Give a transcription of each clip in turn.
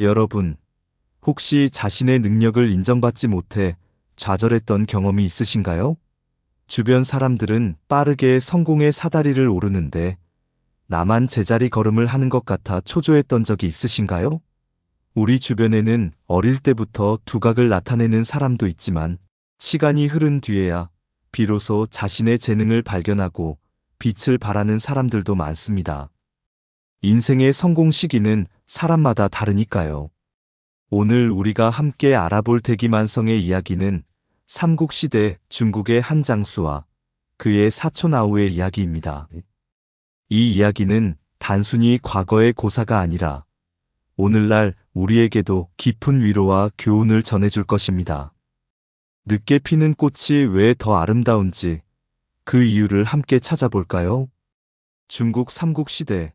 여러분, 혹시 자신의 능력을 인정받지 못해 좌절했던 경험이 있으신가요? 주변 사람들은 빠르게 성공의 사다리를 오르는데 나만 제자리 걸음을 하는 것 같아 초조했던 적이 있으신가요? 우리 주변에는 어릴 때부터 두각을 나타내는 사람도 있지만 시간이 흐른 뒤에야 비로소 자신의 재능을 발견하고 빛을 발하는 사람들도 많습니다. 인생의 성공 시기는 사람마다 다르니까요. 오늘 우리가 함께 알아볼 대기만성의 이야기는 삼국시대 중국의 한 장수와 그의 사촌 아우의 이야기입니다. 이 이야기는 단순히 과거의 고사가 아니라 오늘날 우리에게도 깊은 위로와 교훈을 전해줄 것입니다. 늦게 피는 꽃이 왜 더 아름다운지 그 이유를 함께 찾아볼까요? 중국 삼국시대,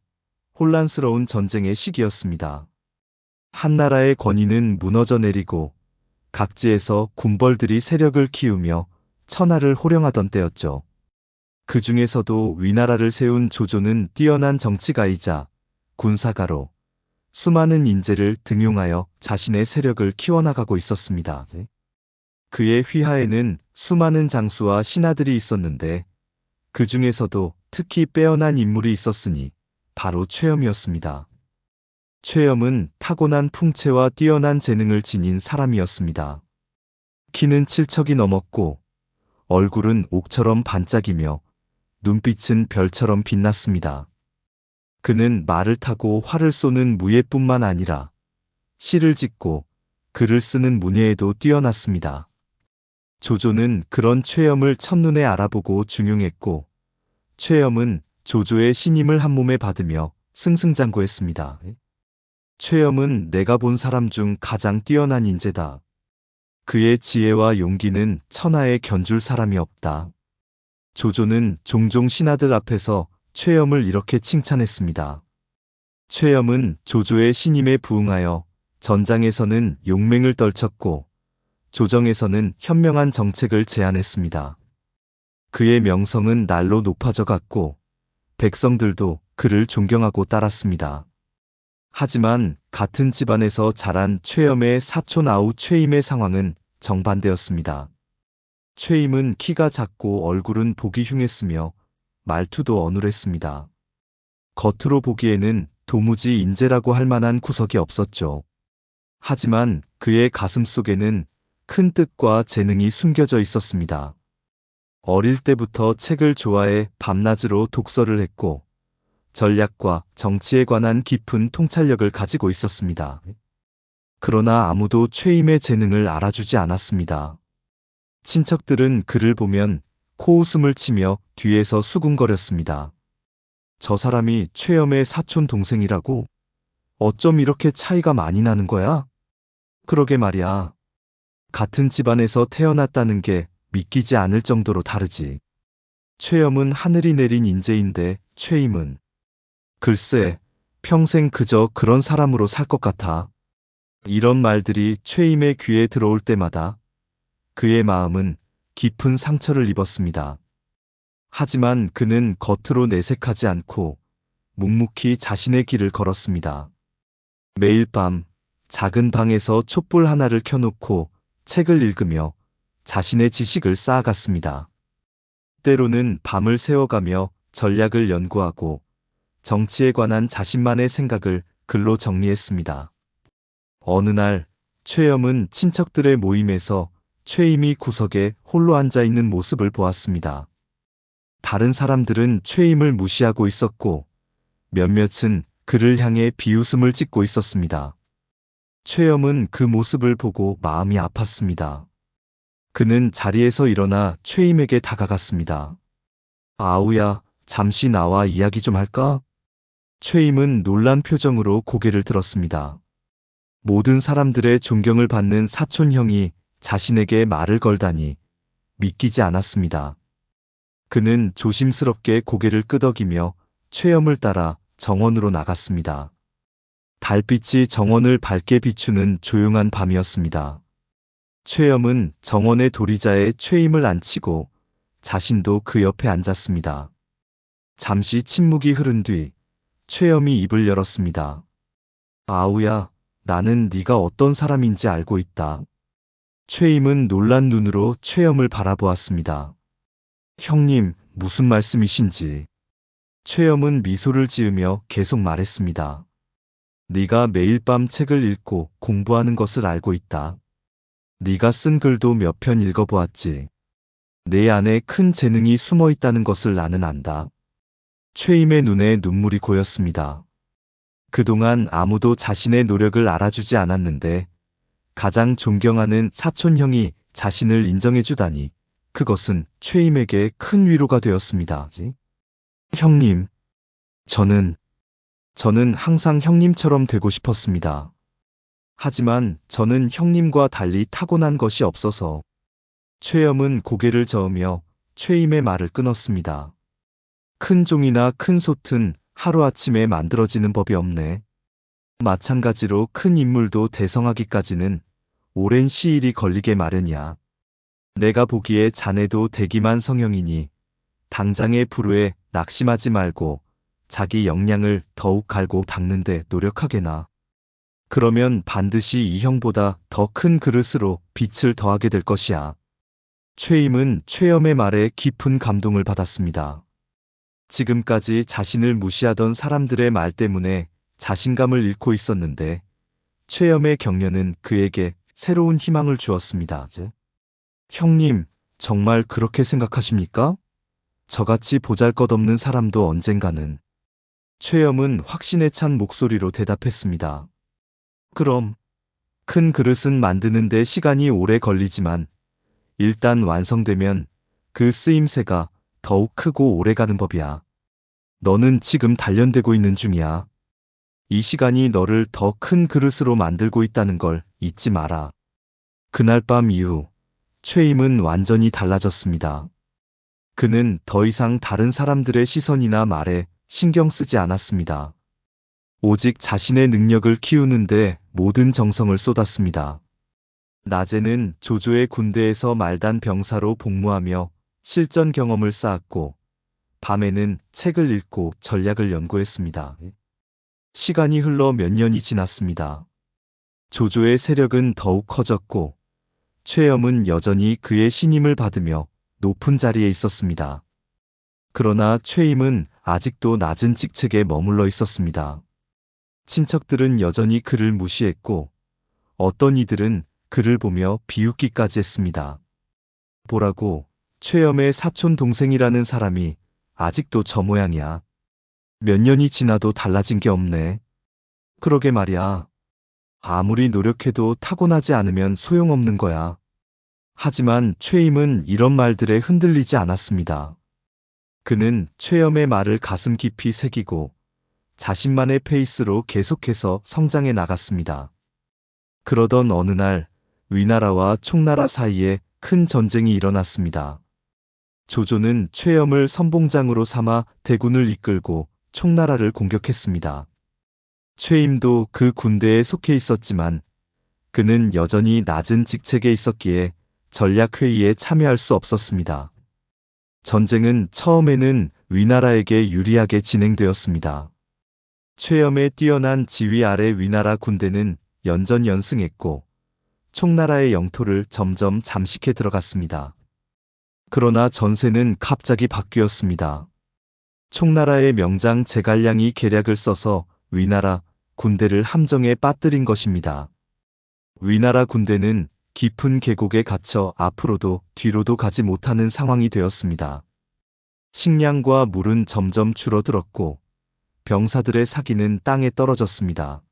혼란스러운 전쟁의 시기였습니다. 한나라의 권위는 무너져 내리고 각지에서 군벌들이 세력을 키우며 천하를 호령하던 때였죠. 그 중에서도 위나라를 세운 조조는 뛰어난 정치가이자 군사가로 수많은 인재를 등용하여 자신의 세력을 키워나가고 있었습니다. 그의 휘하에는 수많은 장수와 신하들이 있었는데 그 중에서도 특히 빼어난 인물이 있었으니 바로 최염이었습니다. 최염은 타고난 풍채와 뛰어난 재능을 지닌 사람이었습니다. 키는 7척이 넘었고 얼굴은 옥처럼 반짝이며 눈빛은 별처럼 빛났습니다. 그는 말을 타고 활을 쏘는 무예뿐만 아니라 시를 짓고 글을 쓰는 문예에도 뛰어났습니다. 조조는 그런 최염을 첫눈에 알아보고 중용했고 최염은 조조의 신임을 한몸에 받으며 승승장구했습니다. 최염은 내가 본 사람 중 가장 뛰어난 인재다. 그의 지혜와 용기는 천하에 견줄 사람이 없다. 조조는 종종 신하들 앞에서 최염을 이렇게 칭찬했습니다. 최염은 조조의 신임에 부응하여 전장에서는 용맹을 떨쳤고 조정에서는 현명한 정책을 제안했습니다. 그의 명성은 날로 높아져 갔고 백성들도 그를 존경하고 따랐습니다. 하지만 같은 집안에서 자란 최염의 사촌 아우 최임의 상황은 정반대였습니다. 최임은 키가 작고 얼굴은 보기 흉했으며 말투도 어눌했습니다. 겉으로 보기에는 도무지 인재라고 할 만한 구석이 없었죠. 하지만 그의 가슴 속에는 큰 뜻과 재능이 숨겨져 있었습니다. 어릴 때부터 책을 좋아해 밤낮으로 독서를 했고 전략과 정치에 관한 깊은 통찰력을 가지고 있었습니다. 그러나 아무도 최임의 재능을 알아주지 않았습니다. 친척들은 그를 보면 코웃음을 치며 뒤에서 수군거렸습니다. 저 사람이 최염의 사촌 동생이라고? 어쩜 이렇게 차이가 많이 나는 거야? 그러게 말이야. 같은 집안에서 태어났다는 게 믿기지 않을 정도로 다르지. 최염은 하늘이 내린 인재인데 최임은 글쎄, 평생 그저 그런 사람으로 살 것 같아. 이런 말들이 최임의 귀에 들어올 때마다 그의 마음은 깊은 상처를 입었습니다. 하지만 그는 겉으로 내색하지 않고 묵묵히 자신의 길을 걸었습니다. 매일 밤 작은 방에서 촛불 하나를 켜놓고 책을 읽으며 자신의 지식을 쌓아갔습니다. 때로는 밤을 새워가며 전략을 연구하고 정치에 관한 자신만의 생각을 글로 정리했습니다. 어느 날 최염은 친척들의 모임에서 최임이 구석에 홀로 앉아 있는 모습을 보았습니다. 다른 사람들은 최임을 무시하고 있었고 몇몇은 그를 향해 비웃음을 짓고 있었습니다. 최염은 그 모습을 보고 마음이 아팠습니다. 그는 자리에서 일어나 최임에게 다가갔습니다. 아우야, 잠시 나와 이야기 좀 할까? 최임은 놀란 표정으로 고개를 들었습니다. 모든 사람들의 존경을 받는 사촌 형이 자신에게 말을 걸다니 믿기지 않았습니다. 그는 조심스럽게 고개를 끄덕이며 최염을 따라 정원으로 나갔습니다. 달빛이 정원을 밝게 비추는 조용한 밤이었습니다. 최염은 정원의 도리자에 최임을 앉히고 자신도 그 옆에 앉았습니다. 잠시 침묵이 흐른 뒤 최염이 입을 열었습니다. 아우야, 나는 네가 어떤 사람인지 알고 있다. 최임은 놀란 눈으로 최염을 바라보았습니다. 형님, 무슨 말씀이신지. 최염은 미소를 지으며 계속 말했습니다. 네가 매일 밤 책을 읽고 공부하는 것을 알고 있다. 네가 쓴 글도 몇 편 읽어보았지. 내 안에 큰 재능이 숨어 있다는 것을 나는 안다. 최임의 눈에 눈물이 고였습니다. 그동안 아무도 자신의 노력을 알아주지 않았는데 가장 존경하는 사촌형이 자신을 인정해주다니 그것은 최임에게 큰 위로가 되었습니다. 형님, 저는 항상 형님처럼 되고 싶었습니다. 하지만 저는 형님과 달리 타고난 것이 없어서. 최염은 고개를 저으며 최임의 말을 끊었습니다. 큰 종이나 큰 솥은 하루아침에 만들어지는 법이 없네. 마찬가지로 큰 인물도 대성하기까지는 오랜 시일이 걸리게 마련이야. 내가 보기에 자네도 대기만 성형이니 당장의 불우에 낙심하지 말고 자기 역량을 더욱 갈고 닦는데 노력하게나. 그러면 반드시 이 형보다 더 큰 그릇으로 빛을 더하게 될 것이야. 최임은 최염의 말에 깊은 감동을 받았습니다. 지금까지 자신을 무시하던 사람들의 말 때문에 자신감을 잃고 있었는데 최염의 격려는 그에게 새로운 희망을 주었습니다. 형님, 정말 그렇게 생각하십니까? 저같이 보잘것없는 사람도 언젠가는. 최염은 확신에 찬 목소리로 대답했습니다. 그럼 큰 그릇은 만드는데 시간이 오래 걸리지만 일단 완성되면 그 쓰임새가 더욱 크고 오래가는 법이야. 너는 지금 단련되고 있는 중이야. 이 시간이 너를 더 큰 그릇으로 만들고 있다는 걸 잊지 마라. 그날 밤 이후 최임은 완전히 달라졌습니다. 그는 더 이상 다른 사람들의 시선이나 말에 신경 쓰지 않았습니다. 오직 자신의 능력을 키우는데 모든 정성을 쏟았습니다. 낮에는 조조의 군대에서 말단 병사로 복무하며 실전 경험을 쌓았고 밤에는 책을 읽고 전략을 연구했습니다. 시간이 흘러 몇 년이 지났습니다. 조조의 세력은 더욱 커졌고 최염은 여전히 그의 신임을 받으며 높은 자리에 있었습니다. 그러나 최임은 아직도 낮은 직책에 머물러 있었습니다. 친척들은 여전히 그를 무시했고 어떤 이들은 그를 보며 비웃기까지 했습니다. 보라고, 최염의 사촌 동생이라는 사람이 아직도 저 모양이야. 몇 년이 지나도 달라진 게 없네. 그러게 말이야. 아무리 노력해도 타고나지 않으면 소용없는 거야. 하지만 최임은 이런 말들에 흔들리지 않았습니다. 그는 최염의 말을 가슴 깊이 새기고 자신만의 페이스로 계속해서 성장해 나갔습니다. 그러던 어느 날 위나라와 총나라 사이에 큰 전쟁이 일어났습니다. 조조는 최염을 선봉장으로 삼아 대군을 이끌고 총나라를 공격했습니다. 최임도 그 군대에 속해 있었지만 그는 여전히 낮은 직책에 있었기에 전략회의에 참여할 수 없었습니다. 전쟁은 처음에는 위나라에게 유리하게 진행되었습니다. 최염의 뛰어난 지휘 아래 위나라 군대는 연전연승했고 총나라의 영토를 점점 잠식해 들어갔습니다. 그러나 전세는 갑자기 바뀌었습니다. 총나라의 명장 제갈량이 계략을 써서 위나라 군대를 함정에 빠뜨린 것입니다. 위나라 군대는 깊은 계곡에 갇혀 앞으로도 뒤로도 가지 못하는 상황이 되었습니다. 식량과 물은 점점 줄어들었고 병사들의 사기는 땅에 떨어졌습니다.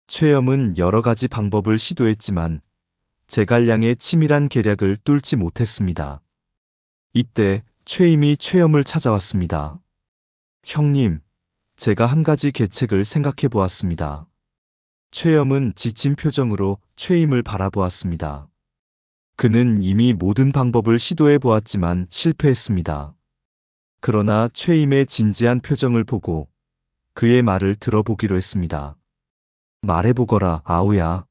최염은 여러 가지 방법을 시도했지만 제갈량의 치밀한 계략을 뚫지 못했습니다. 이때 최임이 최염을 찾아왔습니다. 형님, 제가 한 가지 계책을 생각해 보았습니다. 최염은 지친 표정으로 최임을 바라보았습니다. 그는 이미 모든 방법을 시도해 보았지만 실패했습니다. 그러나 최임의 진지한 표정을 보고 그의 말을 들어보기로 했습니다. 말해보거라, 아우야.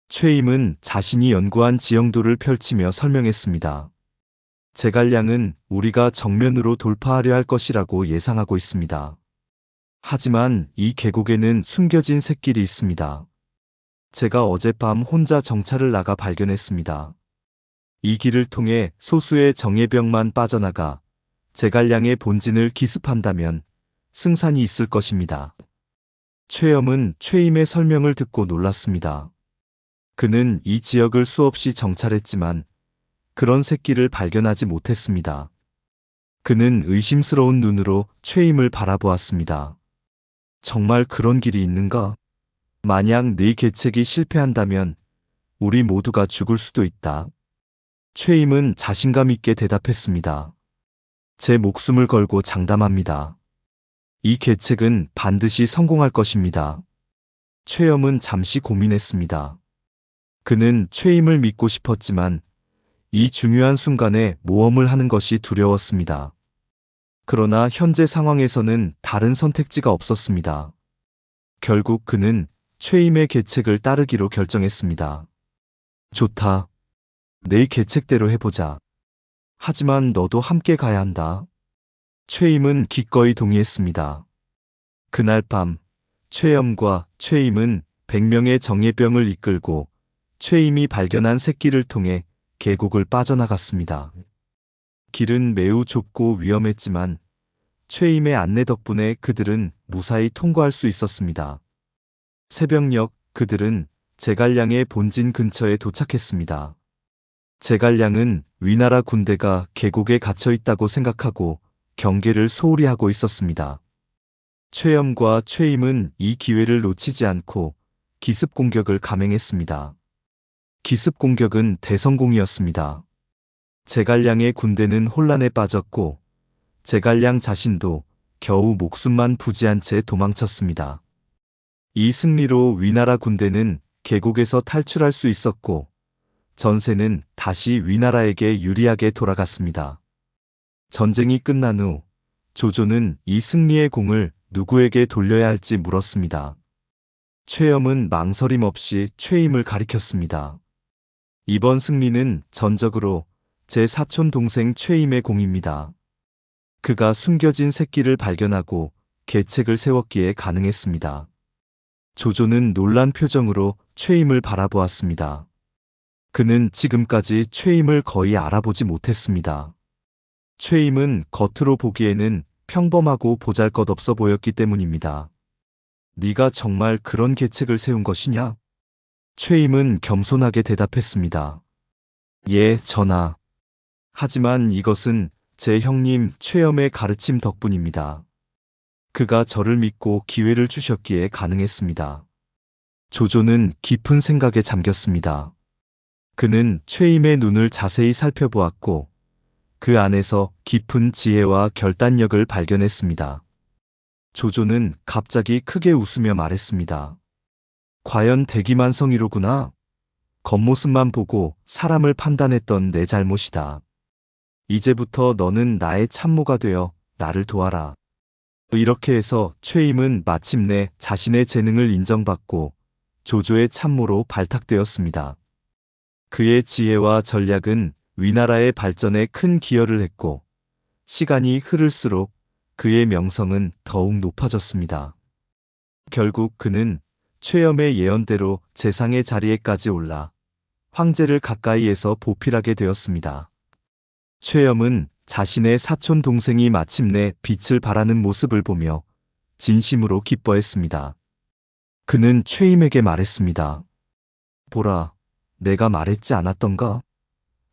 최임은 자신이 연구한 지형도를 펼치며 설명했습니다. 제갈량은 우리가 정면으로 돌파하려 할 것이라고 예상하고 있습니다. 하지만 이 계곡에는 숨겨진 샛길이 있습니다. 제가 어젯밤 혼자 정찰을 나가 발견했습니다. 이 길을 통해 소수의 정예병만 빠져나가 제갈량의 본진을 기습한다면 승산이 있을 것입니다. 최염은 최임의 설명을 듣고 놀랐습니다. 그는 이 지역을 수없이 정찰했지만 그런 새끼를 발견하지 못했습니다. 그는 의심스러운 눈으로 최임을 바라보았습니다. 정말 그런 길이 있는가? 만약 네 계책이 실패한다면 우리 모두가 죽을 수도 있다. 최임은 자신감 있게 대답했습니다. 제 목숨을 걸고 장담합니다. 이 계책은 반드시 성공할 것입니다. 최염은 잠시 고민했습니다. 그는 최임을 믿고 싶었지만 이 중요한 순간에 모험을 하는 것이 두려웠습니다. 그러나 현재 상황에서는 다른 선택지가 없었습니다. 결국 그는 최임의 계책을 따르기로 결정했습니다. 좋다. 내 계책대로 해보자. 하지만 너도 함께 가야 한다. 최임은 기꺼이 동의했습니다. 그날 밤 최염과 최임은 100명의 정예병을 이끌고 최임이 발견한 새끼를 통해 계곡을 빠져나갔습니다. 길은 매우 좁고 위험했지만 최임의 안내 덕분에 그들은 무사히 통과할 수 있었습니다. 새벽녘 그들은 제갈량의 본진 근처에 도착했습니다. 제갈량은 위나라 군대가 계곡에 갇혀 있다고 생각하고 경계를 소홀히 하고 있었습니다. 최염과 최임은 이 기회를 놓치지 않고 기습 공격을 감행했습니다. 기습 공격은 대성공이었습니다. 제갈량의 군대는 혼란에 빠졌고 제갈량 자신도 겨우 목숨만 부지한 채 도망쳤습니다. 이 승리로 위나라 군대는 계곡에서 탈출할 수 있었고 전세는 다시 위나라에게 유리하게 돌아갔습니다. 전쟁이 끝난 후 조조는 이 승리의 공을 누구에게 돌려야 할지 물었습니다. 최염은 망설임 없이 최임을 가리켰습니다. 이번 승리는 전적으로 제 사촌 동생 최임의 공입니다. 그가 숨겨진 새끼를 발견하고 계책을 세웠기에 가능했습니다. 조조는 놀란 표정으로 최임을 바라보았습니다. 그는 지금까지 최임을 거의 알아보지 못했습니다. 최임은 겉으로 보기에는 평범하고 보잘것없어 보였기 때문입니다. 네가 정말 그런 계책을 세운 것이냐? 최임은 겸손하게 대답했습니다. 예, 전하. 하지만 이것은 제 형님 최염의 가르침 덕분입니다. 그가 저를 믿고 기회를 주셨기에 가능했습니다. 조조는 깊은 생각에 잠겼습니다. 그는 최임의 눈을 자세히 살펴보았고 그 안에서 깊은 지혜와 결단력을 발견했습니다. 조조는 갑자기 크게 웃으며 말했습니다. 과연 대기만성이로구나. 겉모습만 보고 사람을 판단했던 내 잘못이다. 이제부터 너는 나의 참모가 되어 나를 도와라. 이렇게 해서 최임은 마침내 자신의 재능을 인정받고 조조의 참모로 발탁되었습니다. 그의 지혜와 전략은 위나라의 발전에 큰 기여를 했고 시간이 흐를수록 그의 명성은 더욱 높아졌습니다. 결국 그는 최염의 예언대로 재상의 자리에까지 올라 황제를 가까이에서 보필하게 되었습니다. 최염은 자신의 사촌 동생이 마침내 빛을 발하는 모습을 보며 진심으로 기뻐했습니다. 그는 최임에게 말했습니다. 보라, 내가 말했지 않았던가?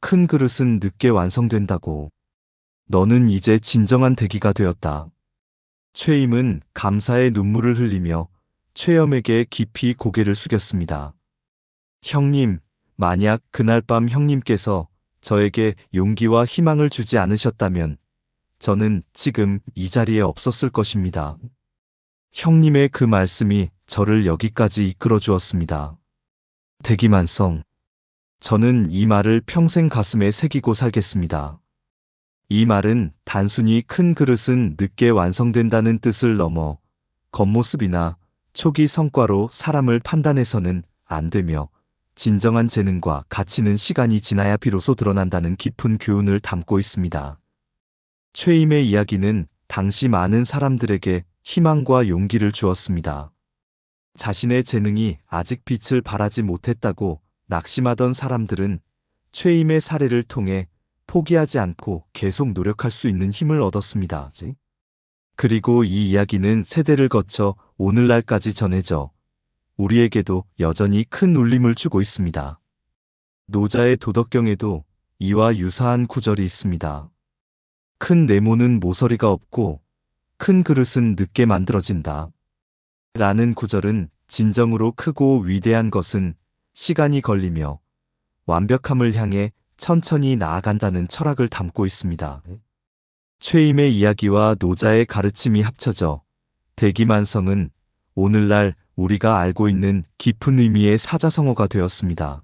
큰 그릇은 늦게 완성된다고. 너는 이제 진정한 대기가 되었다. 최임은 감사의 눈물을 흘리며 최염에게 깊이 고개를 숙였습니다. 형님, 만약 그날 밤 형님께서 저에게 용기와 희망을 주지 않으셨다면 저는 지금 이 자리에 없었을 것입니다. 형님의 그 말씀이 저를 여기까지 이끌어 주었습니다. 대기만성. 저는 이 말을 평생 가슴에 새기고 살겠습니다. 이 말은 단순히 큰 그릇은 늦게 완성된다는 뜻을 넘어 겉모습이나 초기 성과로 사람을 판단해서는 안 되며 진정한 재능과 가치는 시간이 지나야 비로소 드러난다는 깊은 교훈을 담고 있습니다. 최임의 이야기는 당시 많은 사람들에게 희망과 용기를 주었습니다. 자신의 재능이 아직 빛을 발하지 못했다고 낙심하던 사람들은 최임의 사례를 통해 포기하지 않고 계속 노력할 수 있는 힘을 얻었습니다. 그리고 이 이야기는 세대를 거쳐 오늘날까지 전해져 우리에게도 여전히 큰 울림을 주고 있습니다. 노자의 도덕경에도 이와 유사한 구절이 있습니다. 큰 네모는 모서리가 없고 큰 그릇은 늦게 만들어진다. 라는 구절은 진정으로 크고 위대한 것은 시간이 걸리며 완벽함을 향해 천천히 나아간다는 철학을 담고 있습니다. 최임의 이야기와 노자의 가르침이 합쳐져 대기만성은 오늘날 우리가 알고 있는 깊은 의미의 사자성어가 되었습니다.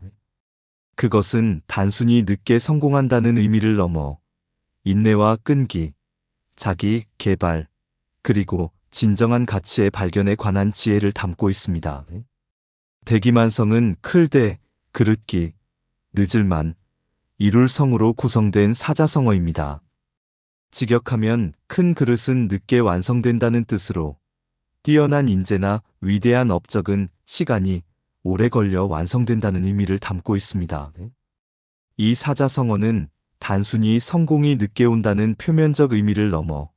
그것은 단순히 늦게 성공한다는 의미를 넘어 인내와 끈기, 자기 개발, 그리고 진정한 가치의 발견에 관한 지혜를 담고 있습니다. 대기만성은 클대, 그릇기, 늦을만, 이룰성으로 구성된 사자성어입니다. 직역하면 큰 그릇은 늦게 완성된다는 뜻으로 뛰어난 인재나 위대한 업적은 시간이 오래 걸려 완성된다는 의미를 담고 있습니다. 이 사자성어는 단순히 성공이 늦게 온다는 표면적 의미를 넘어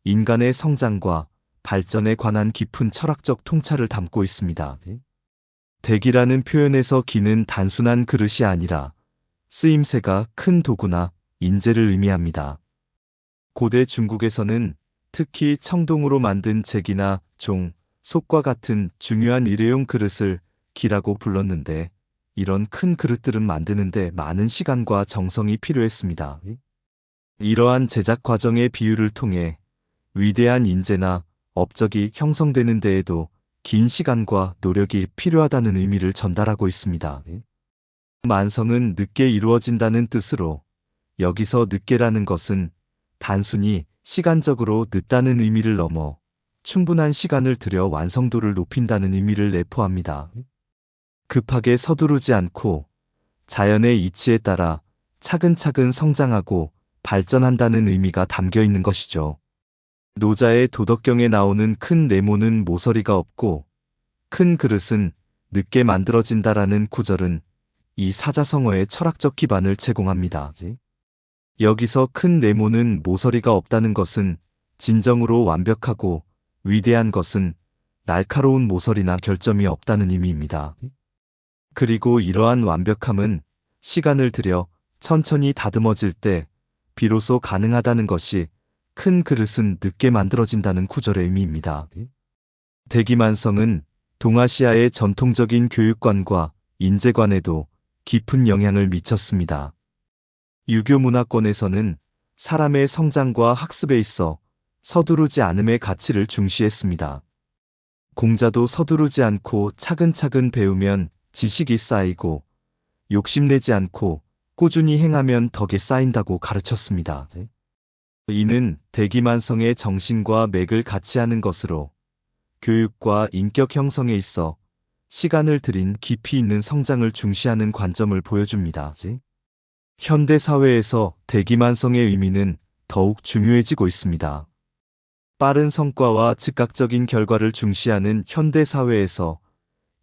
인간의 성장과 발전에 관한 깊은 철학적 통찰을 담고 있습니다. 댁이라는 표현에서 기는 단순한 그릇이 아니라 쓰임새가 큰 도구나 인재를 의미합니다. 고대 중국에서는 특히 청동으로 만든 잭이나 종, 속과 같은 중요한 일회용 그릇을 기라고 불렀는데 이런 큰 그릇들은 만드는데 많은 시간과 정성이 필요했습니다. 이러한 제작 과정의 비유를 통해 위대한 인재나 업적이 형성되는 데에도 긴 시간과 노력이 필요하다는 의미를 전달하고 있습니다. 만성은 늦게 이루어진다는 뜻으로 여기서 늦게라는 것은 단순히 시간적으로 늦다는 의미를 넘어 충분한 시간을 들여 완성도를 높인다는 의미를 내포합니다. 급하게 서두르지 않고 자연의 이치에 따라 차근차근 성장하고 발전한다는 의미가 담겨 있는 것이죠. 노자의 도덕경에 나오는 큰 네모는 모서리가 없고 큰 그릇은 늦게 만들어진다라는 구절은 이 사자성어의 철학적 기반을 제공합니다. 여기서 큰 네모는 모서리가 없다는 것은 진정으로 완벽하고 위대한 것은 날카로운 모서리나 결점이 없다는 의미입니다. 그리고 이러한 완벽함은 시간을 들여 천천히 다듬어질 때 비로소 가능하다는 것이 큰 그릇은 늦게 만들어진다는 구절의 의미입니다. 대기만성은 동아시아의 전통적인 교육관과 인재관에도 깊은 영향을 미쳤습니다. 유교 문화권에서는 사람의 성장과 학습에 있어 서두르지 않음의 가치를 중시했습니다. 공자도 서두르지 않고 차근차근 배우면 지식이 쌓이고 욕심내지 않고 꾸준히 행하면 덕이 쌓인다고 가르쳤습니다. 이는 대기만성의 정신과 맥을 같이 하는 것으로 교육과 인격 형성에 있어 시간을 들인 깊이 있는 성장을 중시하는 관점을 보여줍니다. 현대 사회에서 대기만성의 의미는 더욱 중요해지고 있습니다. 빠른 성과와 즉각적인 결과를 중시하는 현대 사회에서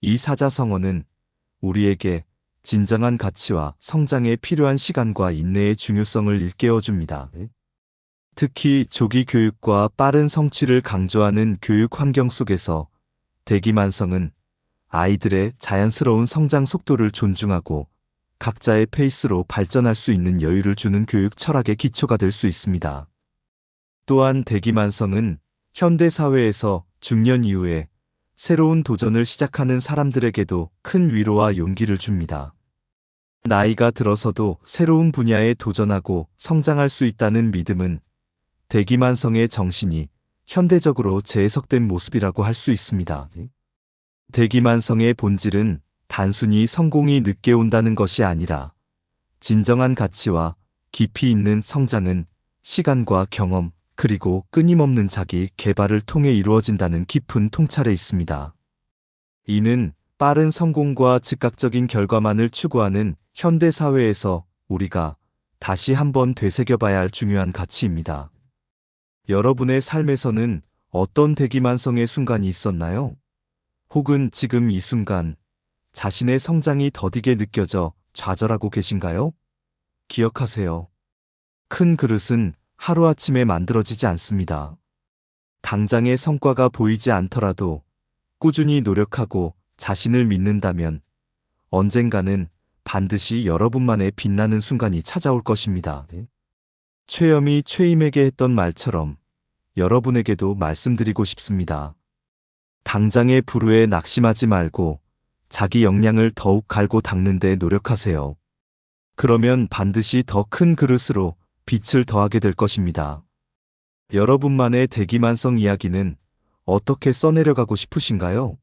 이 사자성어는 우리에게 진정한 가치와 성장에 필요한 시간과 인내의 중요성을 일깨워줍니다. 특히 조기 교육과 빠른 성취를 강조하는 교육 환경 속에서 대기만성은 아이들의 자연스러운 성장 속도를 존중하고 각자의 페이스로 발전할 수 있는 여유를 주는 교육 철학의 기초가 될 수 있습니다. 또한 대기만성은 현대 사회에서 중년 이후에 새로운 도전을 시작하는 사람들에게도 큰 위로와 용기를 줍니다. 나이가 들어서도 새로운 분야에 도전하고 성장할 수 있다는 믿음은 대기만성의 정신이 현대적으로 재해석된 모습이라고 할 수 있습니다. 대기만성의 본질은 단순히 성공이 늦게 온다는 것이 아니라 진정한 가치와 깊이 있는 성장은 시간과 경험, 그리고 끊임없는 자기 개발을 통해 이루어진다는 깊은 통찰에 있습니다. 이는 빠른 성공과 즉각적인 결과만을 추구하는 현대 사회에서 우리가 다시 한번 되새겨봐야 할 중요한 가치입니다. 여러분의 삶에서는 어떤 대기만성의 순간이 있었나요? 혹은 지금 이 순간 자신의 성장이 더디게 느껴져 좌절하고 계신가요? 기억하세요. 큰 그릇은 하루아침에 만들어지지 않습니다. 당장의 성과가 보이지 않더라도 꾸준히 노력하고 자신을 믿는다면 언젠가는 반드시 여러분만의 빛나는 순간이 찾아올 것입니다. 최염이 최임에게 했던 말처럼 여러분에게도 말씀드리고 싶습니다. 당장의 불우에 낙심하지 말고 자기 역량을 더욱 갈고 닦는 데 노력하세요. 그러면 반드시 더 큰 그릇으로 빛을 더하게 될 것입니다. 여러분만의 대기만성 이야기는 어떻게 써내려가고 싶으신가요?